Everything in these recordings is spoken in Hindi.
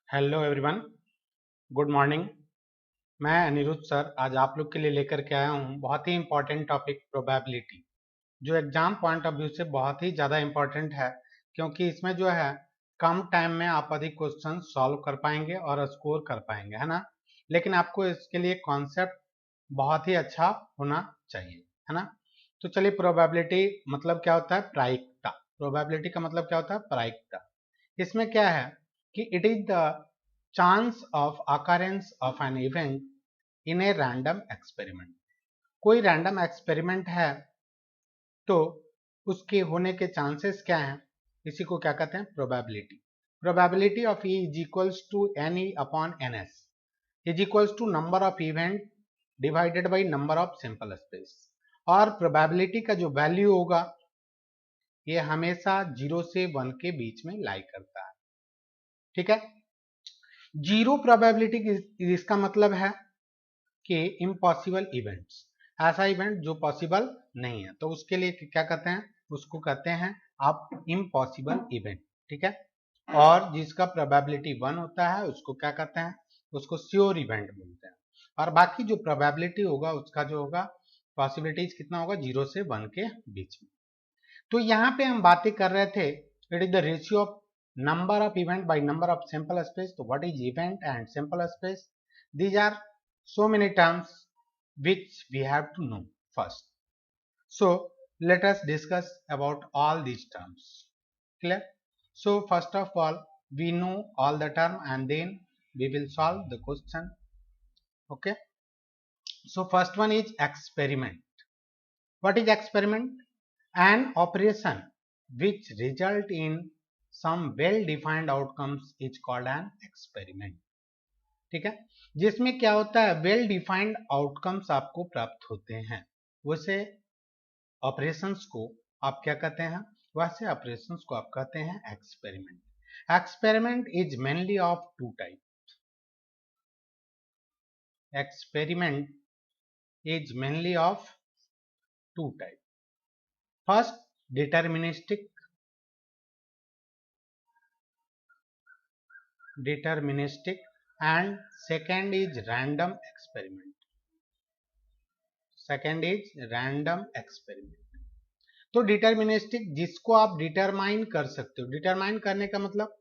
Hello everyone, good morning. मैं अनिरुद्ध सर आज आप लोग के लिए लेकर के आया हूँ बहुत ही इम्पोर्टेंट टॉपिक प्रोबेबिलिटी, जो एग्जाम पॉइंट ऑफ व्यू से बहुत ही ज़्यादा इम्पोर्टेंट है, क्योंकि इसमें जो है कम टाइम में आप अधिक क्वेश्चन सॉल्व कर पाएंगे और स्कोर कर पाएंगे, है ना। लेकिन आपको इसके लिए कॉन्सेप्ट बहुत ही अच्छा होना चाहिए, है ना। तो चलिए, प्रोबेबिलिटी मतलब क्या होता है? प्रायिकता। प्रोबेबिलिटी का मतलब क्या होता है? प्रायिकता। इसमें क्या है कि it is the chance of occurrence of an event in a random experiment. कोई रैंडम एक्सपेरिमेंट है तो उसके होने के चांसेस क्या हैं, इसी को क्या कहते हैं? Probability. Probability of e is equals to n e upon n s is equals to number of event divided by number of sample space. और प्रोबेबिलिटी का जो वैल्यू होगा ये हमेशा 0 से 1 के बीच में लाई करता है, ठीक है। जीरो प्रोबेबिलिटी इसका मतलब है कि इम्पॉसिबल इवेंट्स, ऐसा इवेंट जो पॉसिबल नहीं है, तो उसके लिए क्या कहते हैं? उसको कहते हैं आप इम्पॉसिबल इवेंट, ठीक है। और जिसका प्रोबेबिलिटी 1 होता है उसको क्या कहते हैं? उसको श्योर इवेंट बोलते हैं। और बाकी जो प्रोबेबिलिटी होगा उसका जो होगा पॉसिबिलिटीज कितना होगा? 0 से 1 के बीच में। तो यहाँ पे हम बातें कर रहे थे, it is the ratio of number of event by number of sample space. So what is event and sample space? These are so many terms which we have to know first. So let us discuss about all these terms. Clear? So first of all, we know all the term and then we will solve the question. Okay. So first one is experiment. What is experiment? An operation which result in some well defined outcomes is called an experiment. ठीक है, जिसमें क्या होता है? वेल डिफाइंड आउटकम्स आपको प्राप्त होते हैं। वैसे ऑपरेशंस को आप क्या कहते हैं? वैसे ऑपरेशंस को आप कहते हैं experiment. Experiment is mainly of two type. Experiment is mainly of two type. First, deterministic and second is random experiment. तो डिटर्मिनिस्टिक जिसको आप डिटरमाइन कर सकते हो। डिटरमाइन करने का मतलब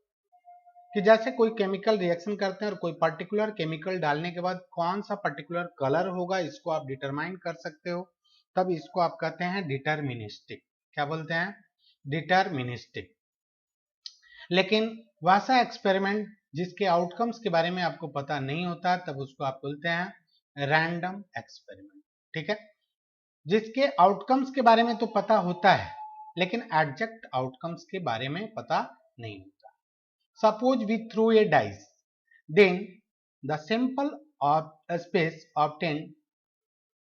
कि जैसे कोई केमिकल रिएक्शन करते हैं और कोई पर्टिकुलर केमिकल डालने के बाद कौन सा पर्टिकुलर कलर होगा इसको आप डिटरमाइन कर सकते हो, तब इसको आप कहते हैं डिटर्मिनिस्टिक। क्या बोलते हैं? डिटर्मिनिस्टिक। लेकिन वैसा एक्सपेरिमेंट जिसके आउटकम्स के बारे में आपको पता नहीं होता, तब उसको आप बोलते हैं रैंडम एक्सपेरिमेंट, ठीक है। जिसके आउटकम्स के बारे में तो पता होता है लेकिन एग्जैक्ट आउटकम्स के बारे में पता नहीं होता। Suppose we throw a dice, then the sample of space obtained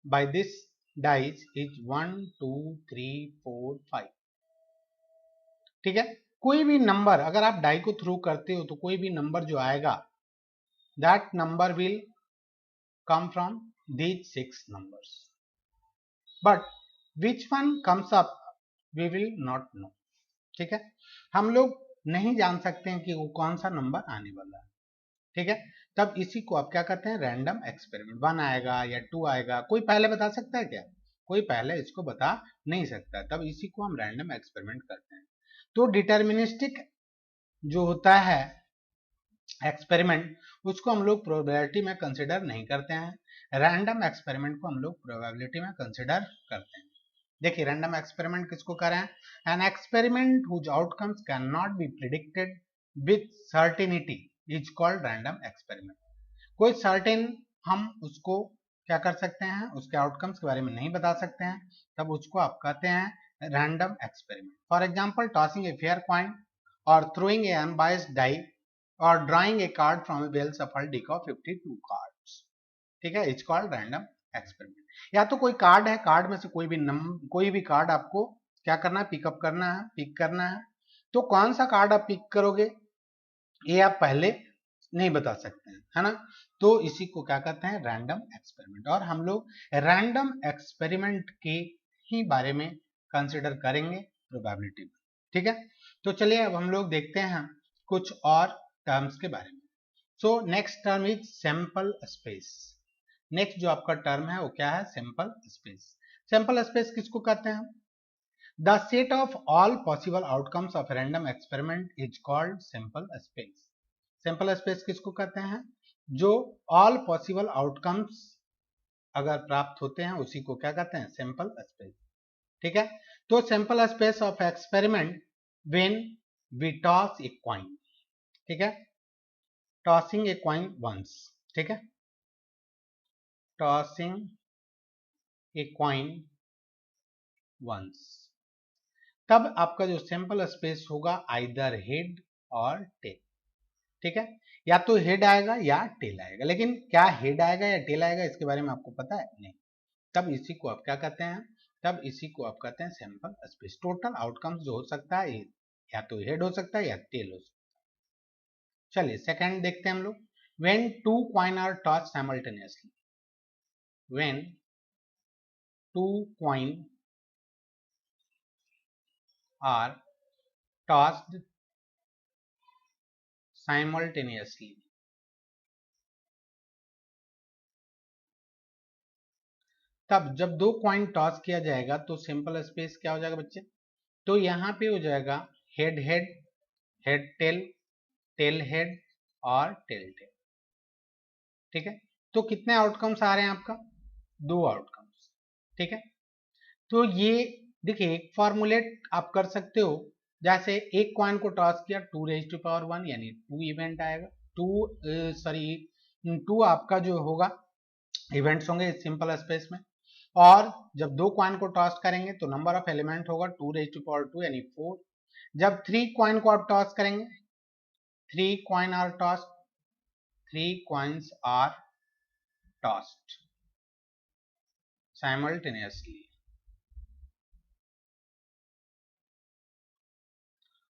by this dice is 1 2 3 4 5, ठीक है। कोई भी नंबर अगर आप डाई को थ्रो करते हो तो कोई भी नंबर जो आएगा, that number will come from these 6 numbers, but which one comes up we will not know, ठीक है। हम लोग नहीं जान सकते हैं कि वो कौन सा नंबर आने वाला है, ठीक है। तब इसी को आप क्या कहते हैं? Random experiment. 1 आएगा या 2 आएगा, कोई पहले बता सकता है क्या? कोई पहले इसको बता नहीं सकता है, तब इसी को हम रैंडम एक्सपेरिमेंट करते हैं। तो डिटर्मिनिस्टिक जो होता है एक्सपेरिमेंट, उसको हम लोग प्रोबेबिलिटी में कंसिडर नहीं करते हैं। रैंडम एक्सपेरिमेंट को हम लोग प्रोबेबिलिटी में कंसिडर करते हैं। देखिए, रैंडम एक्सपेरिमेंट किसको करें? An experiment whose outcomes can not be predicted with certainty is called random experiment. कोई सर्टेन हम उसको क्या कर सकते हैं? उसके आउटकम्स के बारे में नहीं बता सकते हैं, तब उसको आप कहते हैं random experiment. For example, tossing a fair coin और थ्रोइंग ए अनबायस्ड डाई और drawing a card from a well shuffled deck of 52 cards, ठीक है, इट्स कॉल्ड रैंडम एक्सपेरिमेंट। या तो कोई कार्ड है, कार्ड में से कोई भी कार्ड आपको क्या करना है? पिक करना है। तो कौन सा कार्ड आप पिक करोगे ये आप पहले नहीं बता सकते हैं, है ना। तो इसी को क्या कहते हैं? Random experiment. और हम लोग रैंडम एक्सपेरिमेंट के ही बारे में कंसिडर करेंगे प्रोबेबिलिटी में, ठीक है। तो चलिए अब हम लोग देखते हैं कुछ और टर्म्स के बारे में। So next term is sample space. Next जो आपका टर्म है वो क्या है? Sample space. सैंपल स्पेस किसको कहते हैं? The set of all possible outcomes of random experiment is called sample space. Sample space किसको कहते हैं? जो ऑल पॉसिबल आउटकम्स अगर प्राप्त होते हैं उसी को क्या कहते हैं? Sample space. ठीक है, तो sample space of experiment when we toss a coin. ठीक है, टॉसिंग ए कॉइन वंस। ठीक है, टॉसिंग ए कॉइन वंस, तब आपका जो सैंपल स्पेस होगा आइदर हेड और टेल। ठीक है, या तो हेड आएगा या टेल आएगा, लेकिन क्या हेड आएगा या टेल आएगा इसके बारे में आपको पता है? नहीं। तब इसी को आप क्या कहते हैं? तब इसी को आप कहते हैं सैंपल स्पेस। टोटल आउटकम्स जो हो सकता है या तो हेड हो सकता है या टेल हो सकता है। चलिए सेकंड देखते हैं हम लोग। When two coin are toss simultaneously. When two coin are tossed simultaneously, तब जब दो कॉइन टॉस किया जाएगा तो सिंपल स्पेस क्या हो जाएगा बच्चे? तो यहाँ पे हो जाएगा head head, head tail, tail head और टेल टेल। ठीक है, तो कितने आउटकम्स आ रहे हैं आपका? दो आउटकम्स। ठीक है, तो ये देखिए एक फॉर्मुलेट आप कर सकते हो। जैसे एक कॉइन को टॉस किया 2⁻1 यानी 2 इवेंट आएगा। टू आपका जो होगा इवेंट्स होंगे सिंपल स्पेस में। और जब दो कॉइन को टॉस करेंगे तो नंबर ऑफ एलिमेंट होगा 2⁻2 यानी 4। जब 3 कॉइन को आप टॉस करेंगे, 3 coin are toss, 3 coins are tossed simultaneously.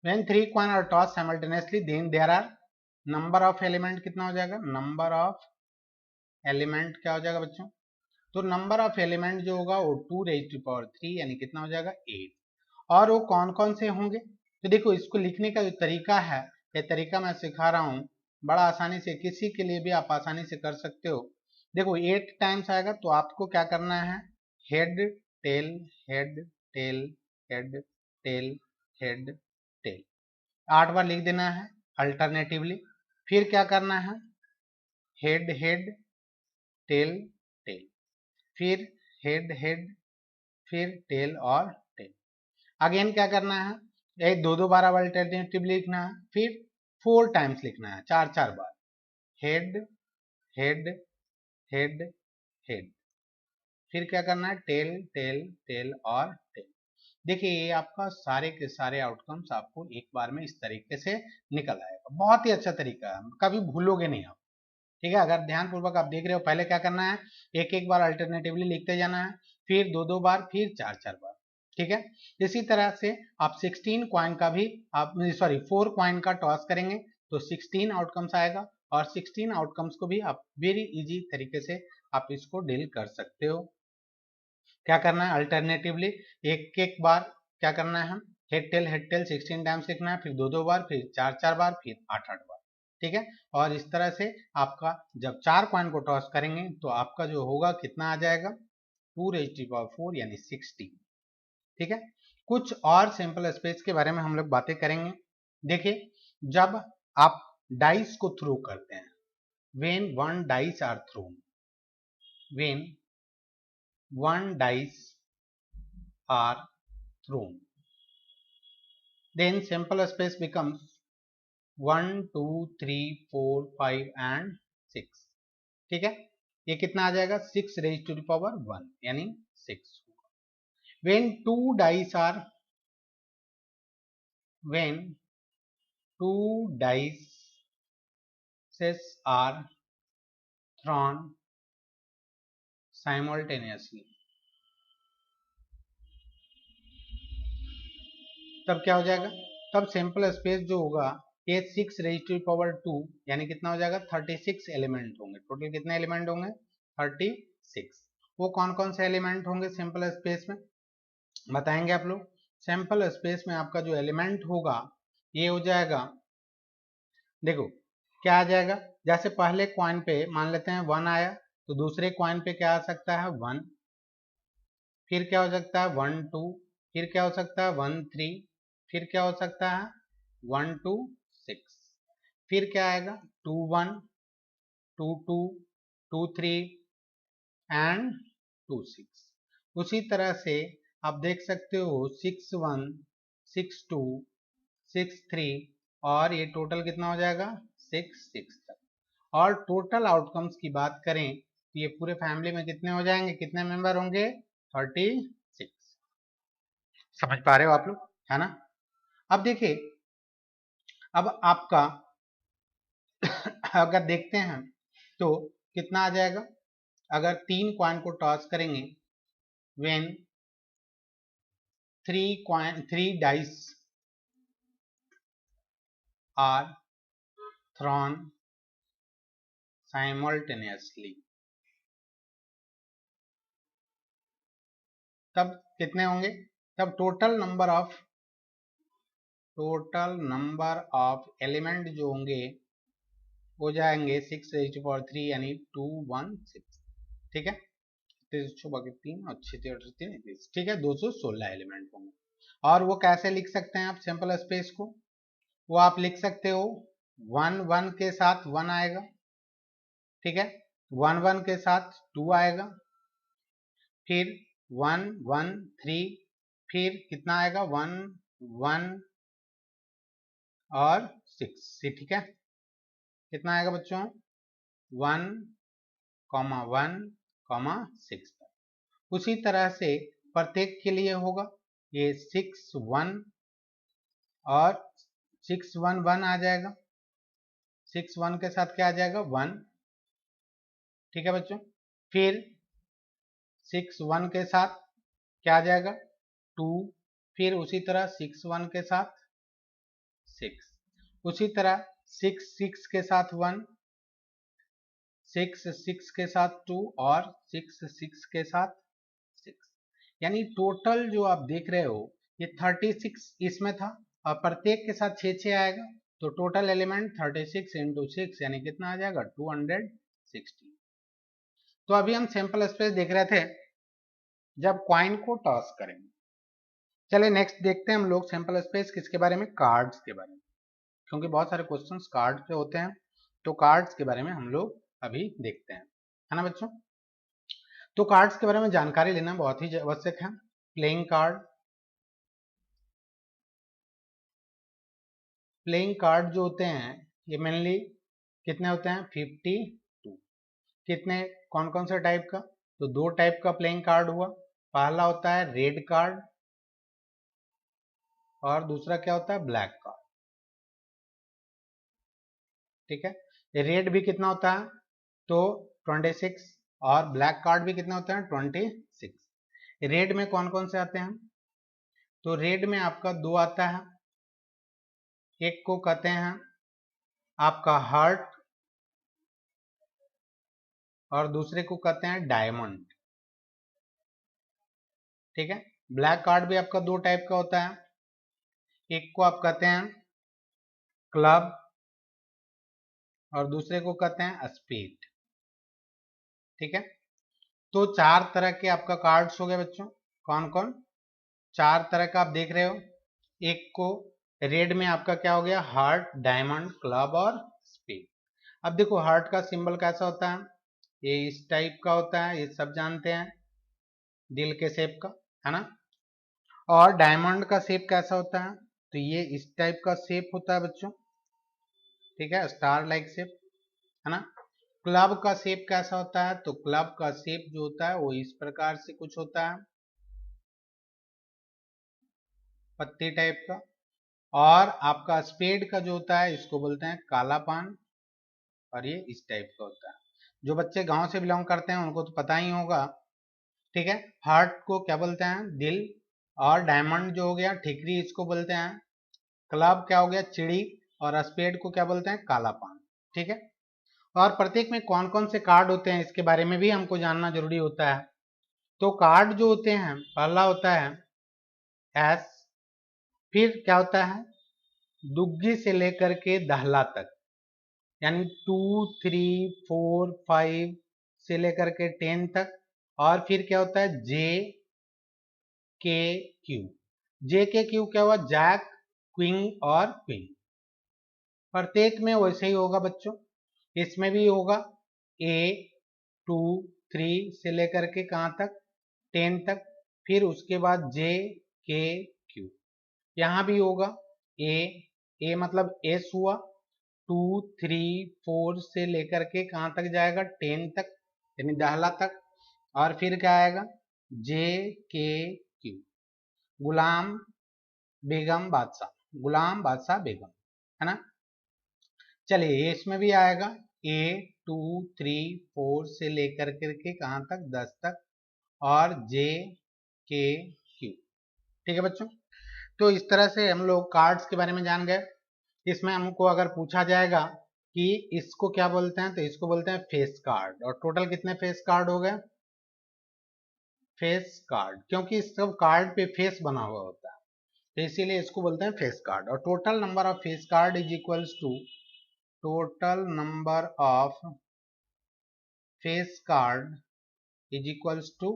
When 3 coin are tossed simultaneously, then there are number of element कितना हो जाएगा? नंबर ऑफ एलिमेंट क्या हो जाएगा बच्चों? तो नंबर ऑफ एलिमेंट जो होगा वो 2⁻3 यानी कितना हो जाएगा? 8। और वो कौन कौन से होंगे? तो देखो इसको लिखने का जो तरीका है, ये तरीका मैं सिखा रहा हूँ, बड़ा आसानी से किसी के लिए भी आप आसानी से कर सकते हो। देखो 8 टाइम्स आएगा तो आपको क्या करना है? Head tail head tail head tail head tail 8 बार लिख देना है अल्टरनेटिवली। फिर क्या करना है? हेड हेड टेल टेल, फिर हेड हेड, फिर टेल और टेल। अगेन क्या करना है? एक दो बार अब अल्टरनेटिवली लिखना है, फिर 4 टाइम्स लिखना है, 4 बार। हेड हेड हेड हेड, फिर क्या करना है? टेल टेल टेल और टेल। देखिए ये आपका सारे के सारे आउटकम्स आपको एक बार में इस तरीके से निकल आएगा। बहुत ही अच्छा तरीका है, कभी भूलोगे नहीं आप। ठीक है, अगर ध्यान पूर्वक आप देख रहे हो, पहले क्या करना है? एक बार अल्टरनेटिवली लिखते जाना है, फिर दो बार, फिर 4 बार। ठीक है, इसी तरह से आप 16 कॉइन का भी आप 4 कॉइन का टॉस करेंगे तो 16 आउटकम्स आएगा। और 16 आउटकम्स को भी आप वेरी इजी तरीके से आप इसको डील कर सकते हो। क्या करना है? अल्टरनेटिवली एक बार क्या करना है? हेड टेल 16 टाइम्स लिखना है, फिर दो बार, फिर 4 बार, फिर 8 बार। ठीक है, और इस तरह से आपका जब 4 कॉइन को टॉस करेंगे तो आपका जो होगा कितना आ जाएगा? 2⁻4 यानी 60। ठीक है, कुछ और सिंपल स्पेस के बारे में हम लोग बातें करेंगे। देखिए जब आप डाइस को थ्रो करते हैं, when one dice are thrown, when one dice are thrown, then simple space becomes 1 2 3 4 5 and 6। ठीक है, ये कितना आ जाएगा? 6⁻1 यानी 6। when two dice are when two dice are thrown simultaneously, तब क्या हो जाएगा? तब सिंपल स्पेस जो होगा ये 6⁻2 यानी कितना हो जाएगा? 36 एलिमेंट होंगे। टोटल कितने एलिमेंट होंगे? 36। वो कौन कौन से एलिमेंट होंगे सिंपल स्पेस में बताएंगे आप लोग। सिंपल स्पेस में आपका जो एलिमेंट होगा ये हो जाएगा, देखो क्या आ जाएगा, जैसे पहले कॉइन पे मान लेते हैं 1 आया, तो दूसरे कॉइन पे क्या आ सकता है 1, फिर क्या हो सकता है 1 2, फिर क्या हो सकता है 1 3, फिर क्या हो सकता है 1 2 6, फिर क्या आएगा 2 1 2 2 2 3 एंड 2 6। उसी तरह से आप देख सकते हो 6 1 6 2 6 3, और ये टोटल कितना हो जाएगा 6 6 तक। और टोटल आउटकम्स की बात करें तो ये पूरे फैमिली में कितने हो जाएंगे, कितने मेंबर होंगे 36। समझ पा रहे हो आप लोग, है ना। अब देखिए, अब आपका अगर देखते हैं तो कितना आ जाएगा, अगर 3 कॉइन को टॉस करेंगे, when 3 dice are thrown simultaneously, तब कितने होंगे, तब टोटल नंबर ऑफ एलिमेंट जो होंगे हो जाएंगे 6 raised to power 3 यानी 216। ठीक है, 3 और 6 ठीक है, 216 एलिमेंट होंगे। और वो कैसे लिख सकते हैं आप सैंपल स्पेस को, वो आप लिख सकते हो 1 1 के साथ 1 आएगा, ठीक है, 1 1 के साथ 2 आएगा, फिर 1 1 3, फिर कितना आएगा 1 1 और 6, ठीक है, कितना आएगा बच्चों 1 1 6 तक। उसी तरह से प्रत्येक के लिए होगा, ये 6 1 और 6 1 1 आ जाएगा, 6 1 के साथ क्या आ जाएगा 1, ठीक है बच्चों, फिर 6 1 के साथ क्या आ जाएगा 2, फिर उसी तरह 6 1 के साथ 6, उसी तरह 6 6 के साथ 1, 6 6 के साथ 2 और 6 6 के साथ 6, यानी टोटल जो आप देख रहे हो ये 36 इसमें था, और प्रत्येक के साथ 6 6 आएगा, तो टोटल एलिमेंट 36 इंटू 6 यानी कितना आ जाएगा 260। तो अभी हम सैंपल स्पेस देख रहे थे जब कॉइन को टॉस करेंगे। चलिए नेक्स्ट देखते हैं हम लोग सैंपल स्पेस किसके बारे में, कार्ड्स के बारे में, क्योंकि बहुत सारे क्वेश्चंस कार्ड पे होते हैं, तो कार्ड्स के बारे में हम लोग अभी देखते हैं, है ना बच्चों। तो कार्ड्स के बारे में जानकारी लेना बहुत ही आवश्यक है। प्लेइंग कार्ड जो होते हैं ये मेनली कितने होते हैं 52। कितने, कौन कौन से टाइप का, तो 2 टाइप का प्लेइंग कार्ड हुआ, पहला होता है रेड कार्ड और दूसरा क्या होता है ब्लैक कार्ड, ठीक है। रेड भी कितना होता है तो 26, और ब्लैक कार्ड भी कितना होता है 26। रेड में कौन कौन से आते हैं, तो रेड में आपका 2 आता है, एक को कहते हैं आपका हार्ट और दूसरे को कहते हैं डायमंड, ठीक है। ब्लैक कार्ड भी आपका 2 टाइप का होता है, एक को आप कहते हैं क्लब और दूसरे को कहते हैं स्पेड, ठीक है। तो 4 तरह के आपका कार्ड्स हो गए बच्चों, कौन कौन, 4 तरह का आप देख रहे हो। एक को रेड में आपका क्या हो गया हार्ट डायमंड क्लब और स्पेड। अब देखो हार्ट का सिंबल कैसा होता है, ये इस टाइप का होता है, ये सब जानते हैं, दिल के शेप का, है ना। और डायमंड का शेप कैसा होता है, तो ये इस टाइप का शेप होता है बच्चों, ठीक है, स्टार लाइक शेप, है ना। क्लब का शेप कैसा होता है, तो क्लब का शेप जो होता है वो इस प्रकार से कुछ होता है, पत्ती टाइप का। और आपका स्पेड का जो होता है इसको बोलते हैं काला पान, और ये इस टाइप का होता है। जो बच्चे गांव से बिलोंग करते हैं उनको तो पता ही होगा, ठीक है। हार्ट को क्या बोलते हैं दिल, और डायमंड जो हो गया ठिकरी इसको बोलते हैं, क्लब क्या हो गया चिड़ी, और स्पेड को क्या बोलते हैं काला पान, ठीक है। और प्रत्येक में कौन कौन से कार्ड होते हैं इसके बारे में भी हमको जानना जरूरी होता है। तो कार्ड जो होते हैं पहला होता है एस, फिर क्या होता है दुग्गी से लेकर के दहला तक, यानी 2, 3, 4, 5 से लेकर के 10 तक। और फिर क्या होता है जे के क्यू। जे के क्यू क्या हुआ, जैक, क्वीन और क्वीन। प्रत्येक में वैसे ही होगा बच्चों, इसमें भी होगा ए 2, 3 से लेकर के कहां तक 10 तक, फिर उसके बाद जे के क्यू। यहां भी होगा ए मतलब एस हुआ, 2, 3, 4 से लेकर के कहां तक जाएगा 10 तक, यानी दहला तक। और फिर क्या आएगा जे के क्यू, गुलाम बेगम बादशाह, गुलाम बादशाह बेगम, है ना। चलिए इसमें भी आएगा ए 2, 3, 4 से लेकर के कहां तक 10 तक, और जे के क्यू। ठीक है बच्चों, तो इस तरह से हम लोग कार्ड्स के बारे में जान गए। इसमें हमको अगर पूछा जाएगा कि इसको क्या बोलते हैं, तो इसको बोलते हैं फेस कार्ड। और टोटल कितने फेस कार्ड हो गए, फेस कार्ड, क्योंकि इस सब कार्ड पे फेस बना हुआ होता है, तो इसीलिए इसको बोलते हैं फेस कार्ड। और total number of face card is equals to total number of face card is equals to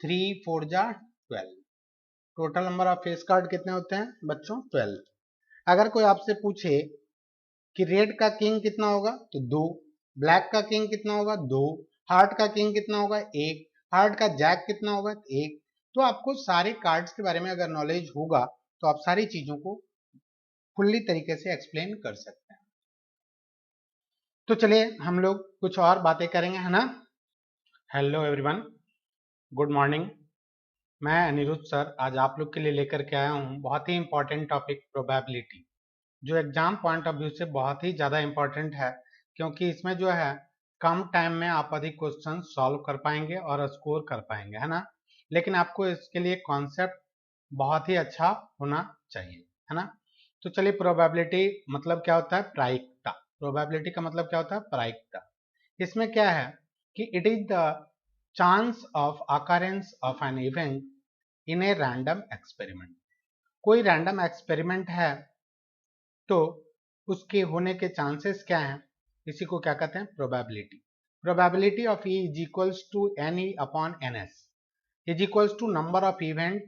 3 4 जा 12। Total number of face card कितने होते हैं बच्चों, 12। अगर कोई आपसे पूछे कि रेड का किंग कितना होगा, तो 2, ब्लैक का किंग कितना होगा 2, हार्ट का किंग कितना होगा 1, हार्ट का जैक कितना होगा 1। तो आपको सारे कार्ड्स के बारे में अगर नॉलेज होगा तो आप सारी चीजों को फुल्ली तरीके से एक्सप्लेन कर सकते हैं। तो चलिए हम लोग कुछ और बातें करेंगे, है ना। Hello everyone, good morning. मैं अनिरुद्ध सर आज आप लोग के लिए लेकर के आया हूँ बहुत ही इंपॉर्टेंट टॉपिक प्रोबेबिलिटी, जो एग्जाम पॉइंट ऑफ व्यू से बहुत ही ज़्यादा इंपॉर्टेंट है, क्योंकि इसमें जो है कम टाइम में आप अधिक क्वेश्चन सॉल्व कर पाएंगे और स्कोर कर पाएंगे, है ना। लेकिन आपको इसके लिए कॉन्सेप्ट बहुत ही अच्छा होना चाहिए, है ना। तो चलिए, प्रोबेबिलिटी मतलब क्या होता है, प्रायिकता। प्रोबेबिलिटी का मतलब क्या होता है, प्रायिकता। इसमें क्या है कि it is the chance of occurrence of an event in a random experiment. कोई रैंडम एक्सपेरिमेंट है तो उसके होने के चांसेस क्या हैं, इसी को क्या कहते हैं, probability. Probability of e is equals to n e upon n s is equals to number of event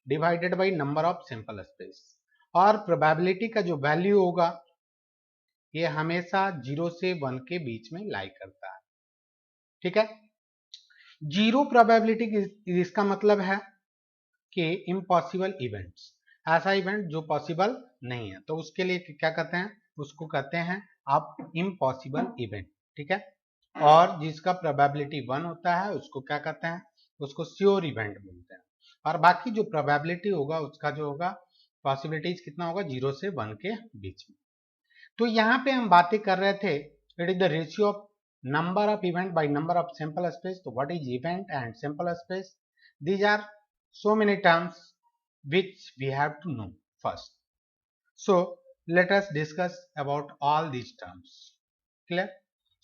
divided by number of sample space. और प्रोबेबिलिटी का जो वैल्यू होगा ये हमेशा 0 से 1 के बीच में लाई करता है। ठीक है, जीरो प्रोबेबिलिटी इसका मतलब है कि इम्पॉसिबल इवेंट्स, ऐसा इवेंट जो पॉसिबल नहीं है, तो उसके लिए क्या कहते हैं, उसको कहते हैं आप इम्पॉसिबल इवेंट। ठीक है, और जिसका प्रोबेबिलिटी 1 होता है उसको क्या कहते हैं, उसको श्योर इवेंट बोलते हैं। और बाकी जो प्रोबेबिलिटी होगा उसका जो होगा पॉसिबिलिटीज कितना होगा, 0 से 1 के बीच में। तो यहाँ पे हम बातें कर रहे थे, it is the ratio of number of event by number of sample space. So what is event and sample space? These are so many terms which we have to know first. So let us discuss about all these terms. Clear?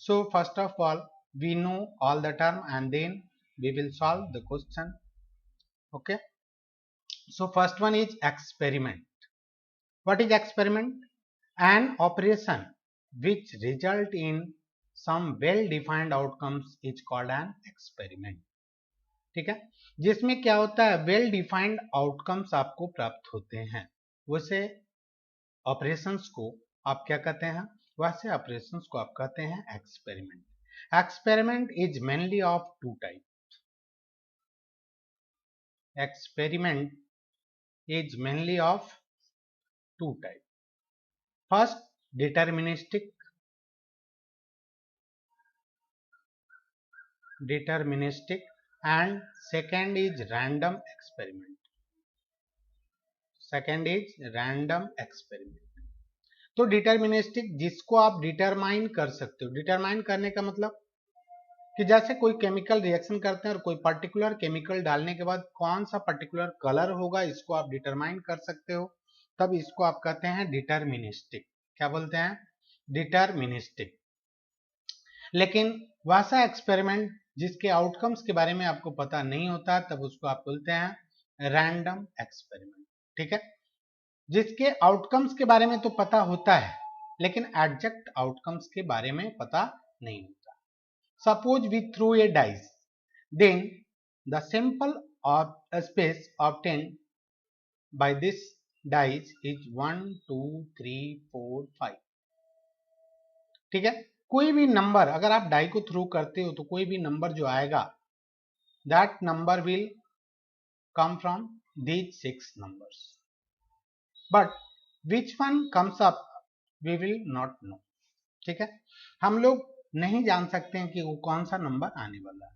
So first of all, we know all the term and then we will solve the question. Okay, so first one is experiment. What is experiment? An operation which result in some well defined outcomes is called an experiment. ठीक है, जिसमें क्या होता है, वेल डिफाइंड आउटकम्स आपको प्राप्त होते हैं, वैसे ऑपरेशंस को आप क्या कहते हैं, वैसे ऑपरेशंस को आप कहते हैं experiment. Experiment is mainly of two type. Experiment is mainly of two type. First deterministic, and second is random experiment. second is random experiment. तो डिटर्मिनिस्टिक जिसको आप डिटरमाइन कर सकते हो। डिटरमाइन करने का मतलब कि जैसे कोई केमिकल रिएक्शन करते हैं और कोई पर्टिकुलर केमिकल डालने के बाद कौन सा पर्टिकुलर कलर होगा, इसको आप डिटरमाइन कर सकते हो, तब इसको आप कहते हैं डिटर्मिनिस्टिक। क्या बोलते हैं, डिटर्मिनिस्टिक। लेकिन वैसा एक्सपेरिमेंट जिसके आउटकम्स के बारे में आपको पता नहीं होता, तब उसको आप बोलते हैं रैंडम एक्सपेरिमेंट। ठीक है, जिसके आउटकम्स के बारे में तो पता होता है लेकिन एग्जैक्ट आउटकम्स के बारे में पता नहीं होता। Suppose we throw a dice, then the sample space obtained by this dice is 1 2 3 4 5। ठीक है, कोई भी नंबर अगर आप डाई को थ्रो करते हो तो कोई भी नंबर जो आएगा, that number will come from these 6 numbers, but which one comes up we will not know। ठीक है, हम लोग नहीं जान सकते हैं कि वो कौन सा नंबर आने वाला है।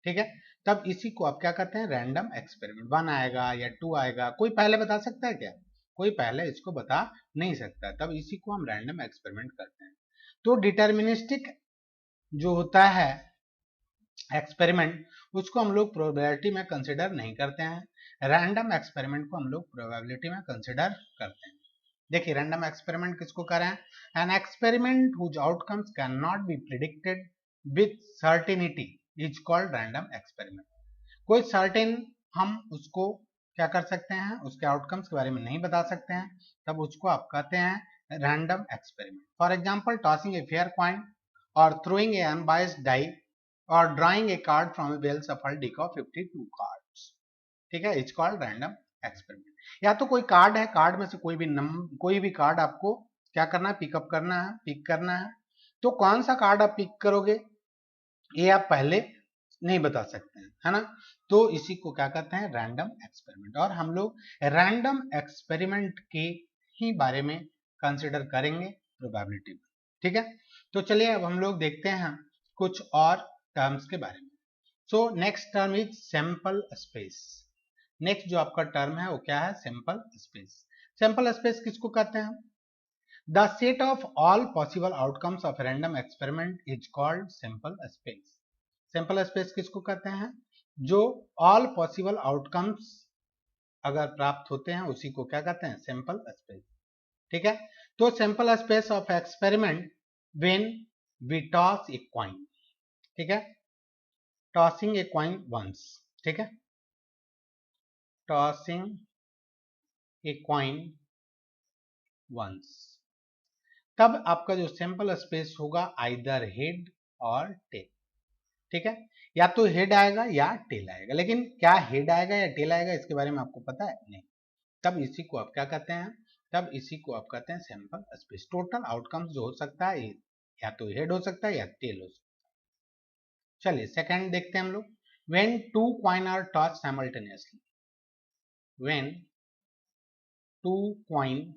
ठीक है, तब इसी को आप क्या करते हैं, रैंडम एक्सपेरिमेंट। 1 आएगा या 2 आएगा, कोई पहले बता सकता है क्या? कोई पहले इसको बता नहीं सकता, तब इसी को हम रैंडम एक्सपेरिमेंट करते हैं। तो डिटर्मिनिस्टिक जो होता है एक्सपेरिमेंट, उसको हम लोग प्रोबेबिलिटी में कंसिडर नहीं करते हैं। रैंडम एक्सपेरिमेंट को हम लोग प्रोबेबिलिटी में कंसिडर करते हैं। देखिए रैंडम एक्सपेरिमेंट किसको कह रहे हैं, an experiment whose outcomes can not be predicted with certainty is called random experiment. कोई सर्टेन हम उसको क्या कर सकते हैं, उसके आउटकम्स के बारे में नहीं बता सकते हैं, तब उसको आप कहते हैं random experiment. For example tossing a fair coin और थ्रोइंग ए अनबायस्ड डाई और drawing a card from a well shuffled deck of 52 cards. ठीक है, इट्स कॉल्ड रैंडम एक्सपेरिमेंट। या तो कोई कार्ड है, कार्ड में से कोई भी कार्ड आपको क्या करना है, पिकअप करना है, पिक करना है। तो कौन सा कार्ड आप पिक करोगे ये आप पहले नहीं बता सकते हैं, है ना। तो इसी को क्या कहते हैं, रैंडम एक्सपेरिमेंट। और हम लोग रैंडम एक्सपेरिमेंट के ही बारे में कंसिडर करेंगे प्रोबेबिलिटी में। ठीक है, तो चलिए अब हम लोग देखते हैं कुछ और टर्म्स के बारे में। So next term is sample space. Next जो आपका टर्म है वो क्या है, सैंपल स्पेस। सैंपल स्पेस किसको कहते हैं, the set of all possible outcomes of random experiment is called sample space. Sample space किसको कहते हैं, जो ऑल पॉसिबल आउटकम्स अगर प्राप्त होते हैं उसी को क्या कहते हैं, सैंपल स्पेस। ठीक है, तो sample space of experiment when we toss a coin. ठीक है, टॉसिंग ए कॉइन वंस। ठीक है, टॉसिंग ए कॉइन वंस, तब आपका जो सैंपल स्पेस होगा आइदर हेड और टेल। ठीक है, या तो हेड आएगा या टेल आएगा, लेकिन क्या हेड आएगा या टेल आएगा इसके बारे में आपको पता है नहीं, तब इसी को आप क्या कहते हैं, तब इसी को आप कहते हैं सैंपल स्पेस। टोटल आउटकम्स जो हो सकता है या तो हेड हो सकता है या टेल हो सकता है। चलिए सेकंड देखते हैं हम लोग, when two coin are toss simultaneously. When two coin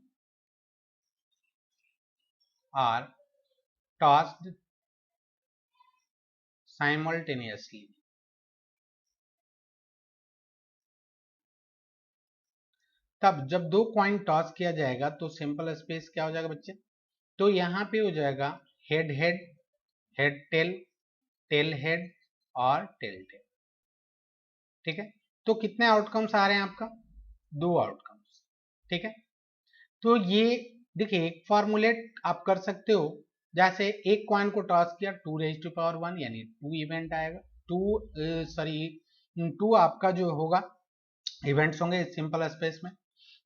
are tossed simultaneously, तब जब दो कॉइन टॉस किया जाएगा तो सिंपल स्पेस क्या हो जाएगा बच्चे, तो यहाँ पे हो जाएगा head head, head tail, tail head और टेल टेल। ठीक है, तो कितने आउटकम्स आ रहे हैं आपका, दो आउटकम्स। ठीक है, तो ये देखिए एक फॉर्मूलेट आप कर सकते हो, जैसे एक कॉइन को टॉस किया 2⁻1 यानी 2 इवेंट आएगा, टू आपका जो होगा इवेंट्स होंगे सिंपल स्पेस में।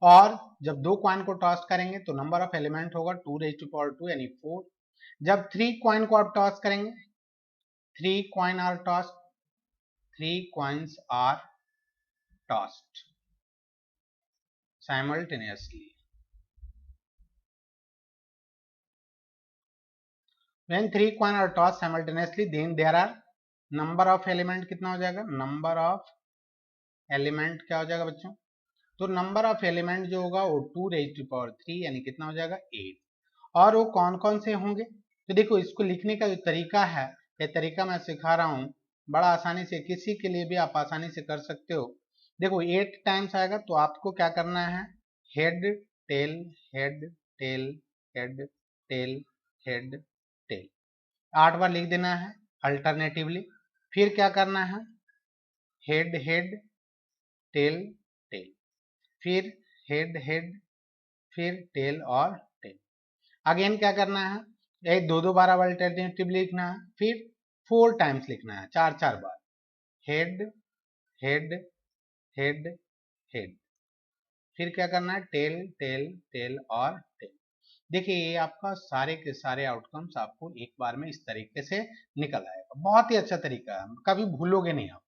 और जब दो कॉइन को टॉस करेंगे तो नंबर ऑफ एलिमेंट होगा 2⁻2 यानी 4। जब 3 कॉइन को आप टॉस करेंगे, 3 coin are toss, 3 coins are tossed simultaneously। when 3 coin are tossed simultaneously then there are number of element कितना हो जाएगा, number of element क्या हो जाएगा बच्चों, तो नंबर ऑफ एलिमेंट जो होगा वो 2⁻3 यानी कितना हो जाएगा 8। और वो कौन कौन से होंगे, तो देखो इसको लिखने का जो तरीका है, ये तरीका मैं सिखा रहा हूँ, बड़ा आसानी से किसी के लिए भी आप आसानी से कर सकते हो। देखो 8 टाइम्स आएगा तो आपको क्या करना है, head tail head tail head tail head tail 8 बार लिख देना है अल्टरनेटिवली। फिर क्या करना है, हेड हेड टेल टेल, फिर हेड हेड, फिर टेल और टेल। अगेन क्या करना है, एक दो बार अब अल्टरनेटिव लिखना है, फिर 4 टाइम्स लिखना है, 4 बार, हेड हेड हेड हेड, फिर क्या करना है, टेल टेल टेल और टेल। देखिए ये आपका सारे के सारे आउटकम्स आपको एक बार में इस तरीके से निकल आएगा। बहुत ही अच्छा तरीका है, कभी भूलोगे नहीं आप।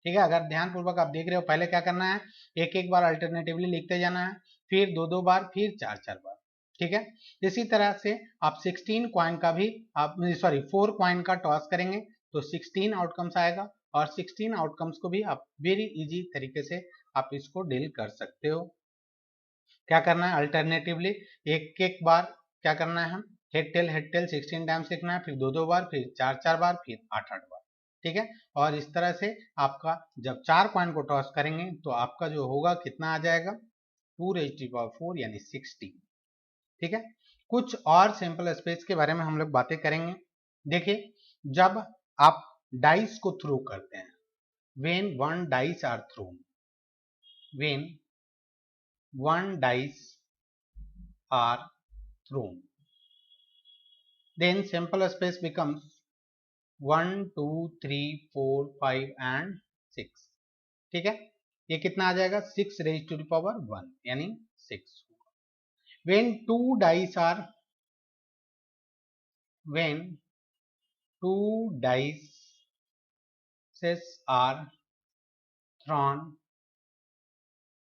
ठीक है, अगर ध्यान पूर्वक आप देख रहे हो, पहले क्या करना है, एक एक बार अल्टरनेटिवली लिखते जाना है, फिर दो दो बार, फिर चार चार बार। ठीक है, इसी तरह से आप 16 कॉइन का भी आप 4 कॉइन का टॉस करेंगे तो 16 आउटकम्स आएगा, और 16 आउटकम्स को भी आप वेरी इजी तरीके से आप इसको डील कर सकते हो। क्या करना है, अल्टरनेटिवली एक एक बार क्या करना है, हम हेड टेल 16 टाइम्स लिखना है, फिर दो दो बार, फिर चार चार बार, फिर आठ आठ बार। ठीक है, और इस तरह से आपका जब 4 कॉइन को टॉस करेंगे तो आपका जो होगा कितना आ जाएगा, 2⁻⁴ यानी 60। ठीक है, कुछ और सिंपल स्पेस के बारे में हम लोग बातें करेंगे। देखिए, जब आप डाइस को थ्रो करते हैं, when one dice are thrown, when one dice are thrown, then simple space becomes 1 2 3 4 5 and 6। ठीक है, ये कितना आ जाएगा, 6⁻⁴ यानी 6। when two dice are when two dice are thrown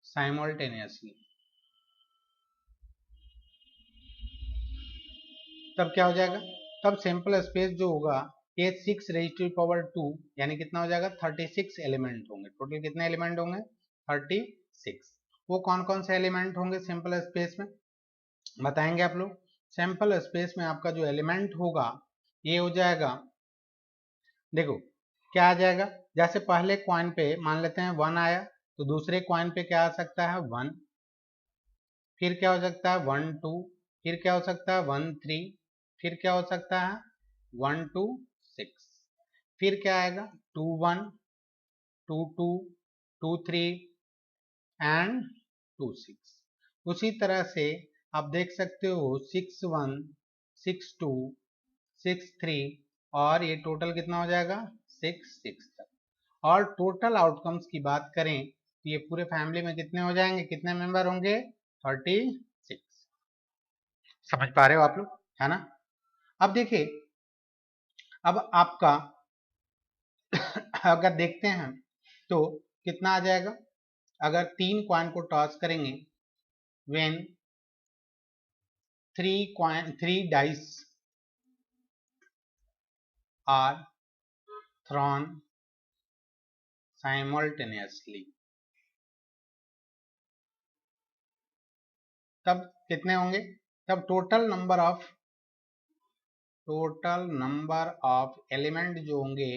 simultaneously, तब क्या हो जाएगा, तब सिंपल स्पेस जो होगा ये 6⁻² यानी कितना हो जाएगा, 36 एलिमेंट होंगे। टोटल कितने एलिमेंट होंगे, 36। वो कौन कौन से एलिमेंट होंगे सिंपल स्पेस में बताएंगे आप लोग। सिंपल स्पेस में आपका जो एलिमेंट होगा ये हो जाएगा, देखो क्या आ जाएगा, जैसे पहले कॉइन पे मान लेते हैं 1 आया, तो दूसरे कॉइन पे क्या आ सकता है, 1, फिर क्या हो सकता है 1 2, फिर क्या हो सकता है 1 3, फिर क्या हो सकता है 1 2 6, फिर क्या आएगा 2 1 2 2 2 3 एंड 2 6। उसी तरह से आप देख सकते हो 6 1 6 2 6 3, और ये टोटल कितना हो जाएगा 6 6 तक। और टोटल आउटकम्स की बात करें तो ये पूरे फैमिली में कितने हो जाएंगे, कितने मेंबर होंगे, 36। समझ पा रहे हो आप लोग, है ना। अब देखिए, अब आपका अगर देखते हैं तो कितना आ जाएगा, अगर 3 कॉइन को टॉस करेंगे, when 3 dice are thrown simultaneously, तब कितने होंगे, तब टोटल नंबर ऑफ एलिमेंट जो होंगे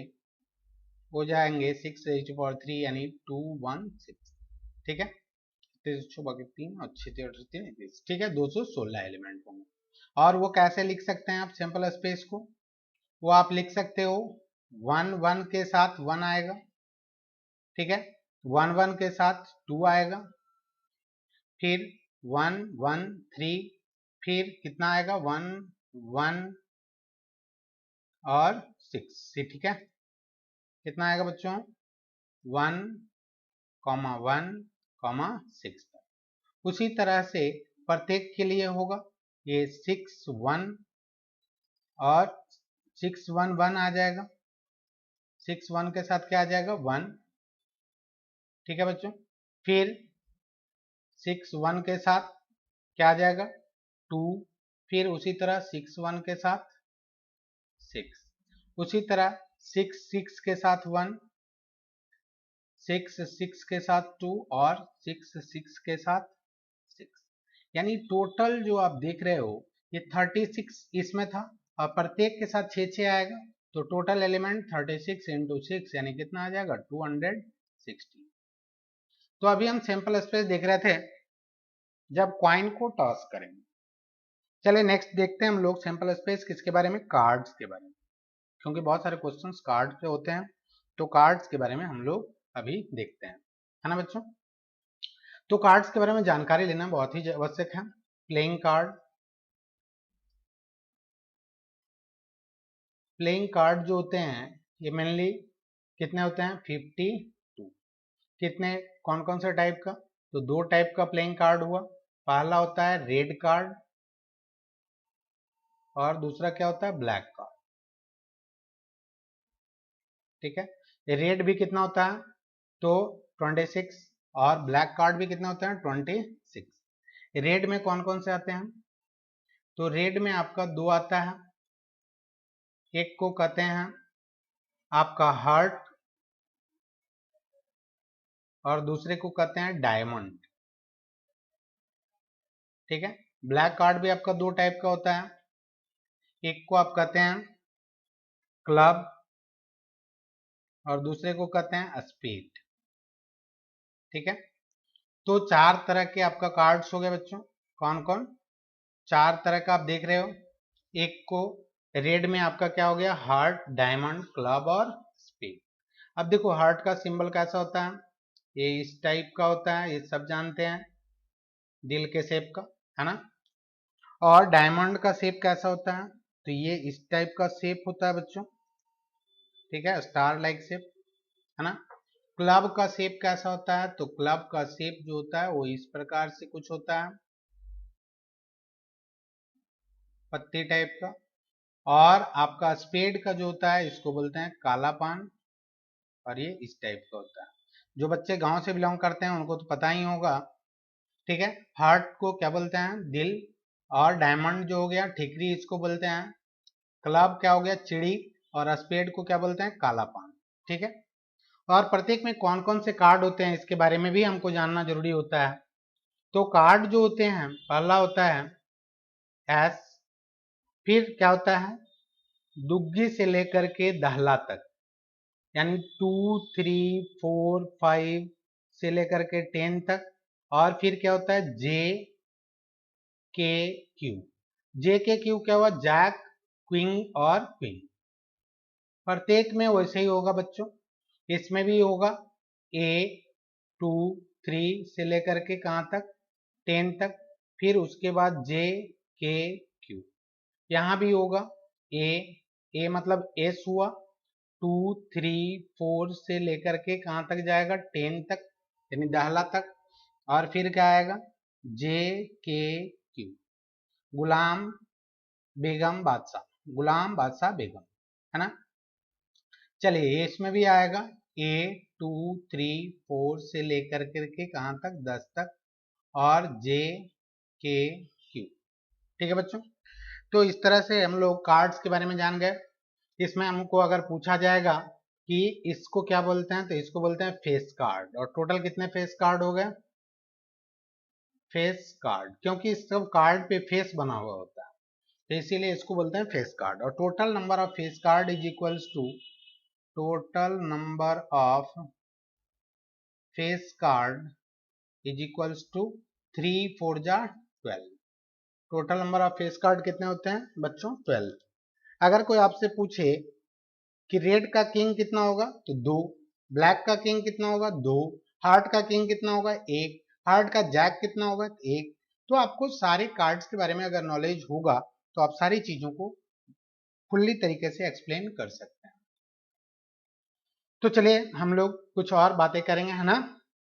हो जाएंगे 6⁻³ यानी 216। ठीक है, 3 और 6 ठीक है, 216 एलिमेंट होंगे। और वो कैसे लिख सकते हैं आप सिंपल स्पेस को, वो आप लिख सकते हो 1 1 के साथ 1 आएगा, ठीक है, 1 1 के साथ 2 आएगा, फिर 1 1 3, फिर कितना आएगा 1 1 और 6। ठीक है, कितना आएगा बच्चों 1 1 6। उसी तरह से प्रत्येक के लिए होगा, ये 6 1 और 6 1 1 आ जाएगा, 6 1 के साथ क्या आ जाएगा 1। ठीक है बच्चों, फिर 6 1 के साथ क्या आ जाएगा 2, फिर उसी तरह 6 1 के साथ 6, उसी तरह 6 6 के साथ 1, 6 6 के साथ 2 और 6 6 के साथ 6। यानी टोटल जो आप देख रहे हो ये 36 इसमें था, और प्रत्येक के साथ 6 6 आएगा, तो टोटल एलिमेंट 36 × 6 यानी कितना आ जाएगा 260। तो अभी हम सिंपल स्पेस देख रहे थे जब कॉइन को टॉस करेंगे। चलिए नेक्स्ट देखते हैं हम लोग सिंपल स्पेस किसके बारे में, कार्ड्स के बारे में, क्योंकि बहुत सारे क्वेश्चंस कार्ड पे होते हैं, तो कार्ड्स के बारे में हम लोग अभी देखते हैं, है ना बच्चों। तो कार्ड्स के बारे में जानकारी लेना बहुत ही आवश्यक है। प्लेइंग कार्ड जो होते हैं ये मेनली कितने होते हैं 52। कितने, कौन कौन से टाइप का, तो 2 टाइप का प्लेइंग कार्ड हुआ। पहला होता है रेड कार्ड और दूसरा क्या होता है ब्लैक कार्ड। ठीक है, रेड भी कितना होता है तो 26 और ब्लैक कार्ड भी कितना होता है 26। रेड में कौन कौन से आते हैं तो रेड में आपका दो आता है, एक को कहते हैं आपका हार्ट और दूसरे को कहते हैं डायमंड। ठीक है, ब्लैक कार्ड भी आपका दो टाइप का होता है, एक को आप कहते हैं क्लब और दूसरे को कहते हैं स्पीड। ठीक है, तो चार तरह के आपका कार्ड्स हो गए बच्चों। कौन कौन, चार तरह का आप देख रहे हो। एक को रेड में आपका क्या हो गया हार्ट, डायमंड, क्लब और स्पीड। अब देखो हार्ट का सिंबल कैसा होता है, ये इस टाइप का होता है, ये सब जानते हैं, दिल के शेप का, है ना। और डायमंड का शेप कैसा होता है तो ये इस टाइप का शेप होता है बच्चों। ठीक है, स्टार लाइक शेप, है ना। क्लब का शेप कैसा होता है तो क्लब का शेप जो होता है वो इस प्रकार से कुछ होता है, पत्ती टाइप का। और आपका स्पेड का जो होता है इसको बोलते हैं काला पान, और ये इस टाइप का होता है। जो बच्चे गांव से बिलोंग करते हैं उनको तो पता ही होगा। ठीक है, हार्ट को क्या बोलते हैं दिल, और डायमंड जो हो गया ठिकरी इसको बोलते हैं, क्लब क्या हो गया चिड़ी, और स्पेड को क्या बोलते हैं काला पान। ठीक है, और प्रत्येक में कौन कौन से कार्ड होते हैं इसके बारे में भी हमको जानना जरूरी होता है। तो कार्ड जो होते हैं पहला होता है एस, फिर क्या होता है दुग्गी से लेकर के दहला तक, यानी 2, 3, 4, 5 से लेकर के 10 तक। और फिर क्या होता है जे के क्यू। जे के क्यू क्या हुआ जैक, क्वीन और क्वीन। प्रत्येक में वैसे ही होगा बच्चों, इसमें भी होगा ए 2, 3 से लेकर के कहां तक 10 तक, फिर उसके बाद जे के क्यू। यहां भी होगा ए, ए मतलब एस हुआ, 2, 3, 4 से लेकर के कहां तक जाएगा 10 तक, यानी दहला तक। और फिर क्या आएगा जे के क्यू, गुलाम बेगम बादशाह, गुलाम बादशाह बेगम, है ना। चलिए इसमें भी आएगा ए 2, 3, 4 से लेकर के कहां तक 10 तक, और जे के क्यू। ठीक है बच्चों, तो इस तरह से हम लोग कार्ड्स के बारे में जान गए। इसमें हमको अगर पूछा जाएगा कि इसको क्या बोलते हैं तो इसको बोलते हैं फेस कार्ड। और टोटल कितने फेस कार्ड हो गए, फेस कार्ड, क्योंकि इस सब कार्ड पे फेस बना हुआ होता है तो इसीलिए इसको बोलते हैं फेस कार्ड। और total number of face card is equals to, total number of face card is equals to 3 4 जा 12। Total number of face card कितने होते हैं बच्चों 12। अगर कोई आपसे पूछे कि रेड का किंग कितना होगा तो 2, ब्लैक का किंग कितना होगा 2, हार्ट का किंग कितना होगा 1, हार्ट का जैक कितना होगा 1। तो आपको सारे कार्ड्स के बारे में अगर नॉलेज होगा तो आप सारी चीजों को फुल्ली तरीके से एक्सप्लेन कर सकते हैं। तो चलिए हम लोग कुछ और बातें करेंगे, है ना।